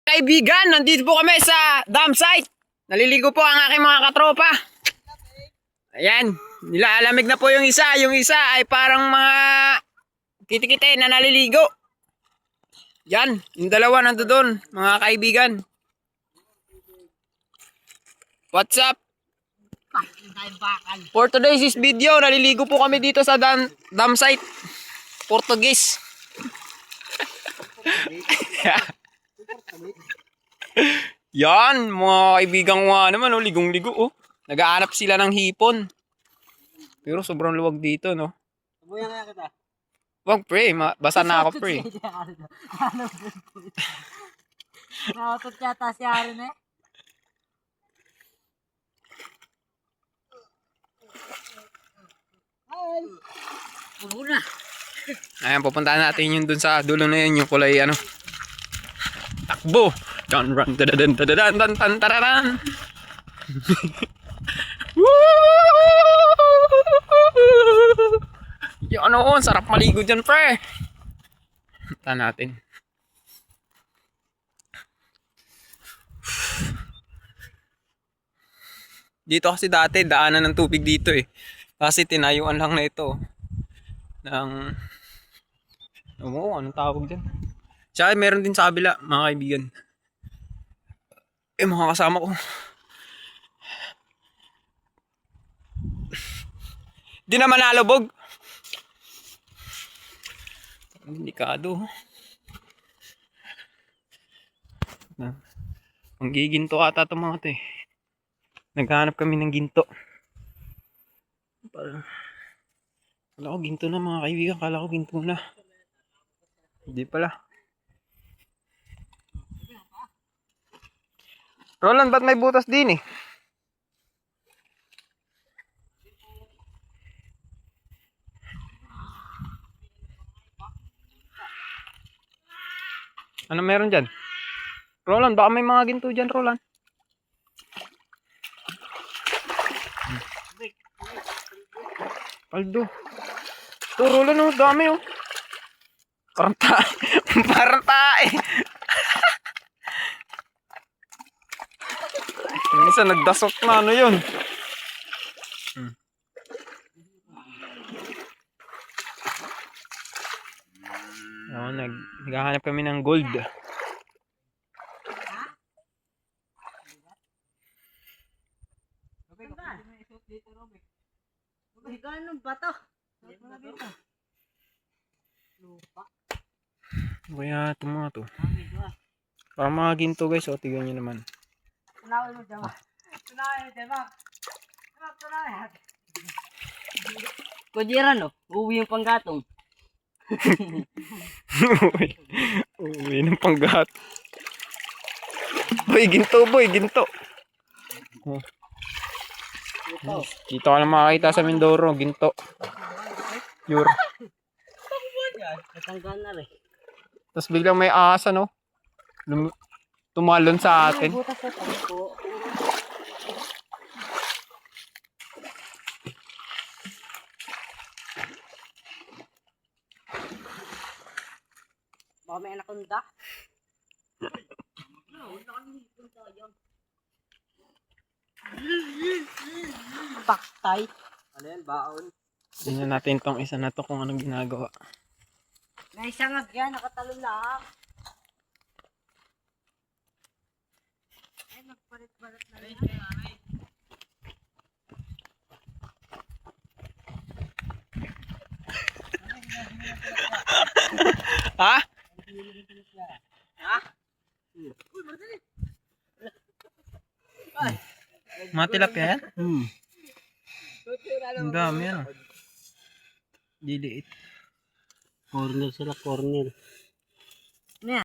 Kaibigan, nandito po kami sa dam site. Naliligo po ang aking mga katropa. Ayan, nilalamig na po yung isa. Yung isa ay parang mga kitikite na naliligo. Yan, yung dalawa nandoon, mga kaibigan. What's up? For today's video, naliligo po kami dito sa dam site. Portuguese. Yan, mga kaibigan ko nga naman, oh, ligong-ligo, oh. Nag-aanap sila ng hipon. Pero sobrang luwag dito, no? Subuyan kaya kita. Wag, pre. Basa na ako, pre. Nautot yata si Aaron eh. Ay! Huwag na. Ayan, pupuntahan natin yun dun sa dulo na yun, yung kulay, ano. Takbo! Run, run, tadadan, tadadan, tan, tan, tararan. Yung ano, sarap maligo dyan, pre. Punta natin. Dito kasi dati, daanan ng tubig dito eh. Kasi tinayuan lang na ito. Ng... Oo, anong tawag dyan? Tsaka meron din sa kabila, mga kaibigan. Mga kasama ko. Di naman nalubog. Delikado. Ang giginto ata itong mga ito eh. Naghahanap kami ng ginto. Kala ko ginto na, mga kaibigan. Kala ko ginto na. Hindi pala. Roland, ba't may butas din eh? Ano meron dyan? Roland, baka may mga ginto dyan, Roland. Aldo. Ito, Roland, oh, dami oh. Parang tae. Parang tae. Yung isa nagdasok na, ano yun? Oh, naghahanap kami ng gold. Anong bato? Lupa. Kaya ito mga to. Parang mga ginto guys, o tignan nyo naman. Tunawin mo dyan, tunawin mo dyan, tunawin. Kujiran no, uuwi yung panggatong. Uwi ng panggat. Boy, ginto boy, ginto. Oh. Dito ka lang makakita sa Mindoro, ginto. Pure. Natanggal na rin. Tapos biglang may asa, no? Tumalon sa atin. Butas sa tangko. Baka may anaconda. Paktay. Ano yan, baon? Tingnan natin tong isa na to kung anong ginagawa. May sangag yan, nakatalon lang. Ay, magpalit-palit na rin. Ha? Ha? Mga tilapia yan? Ang dami yan. Diliit. Corner sila, corner.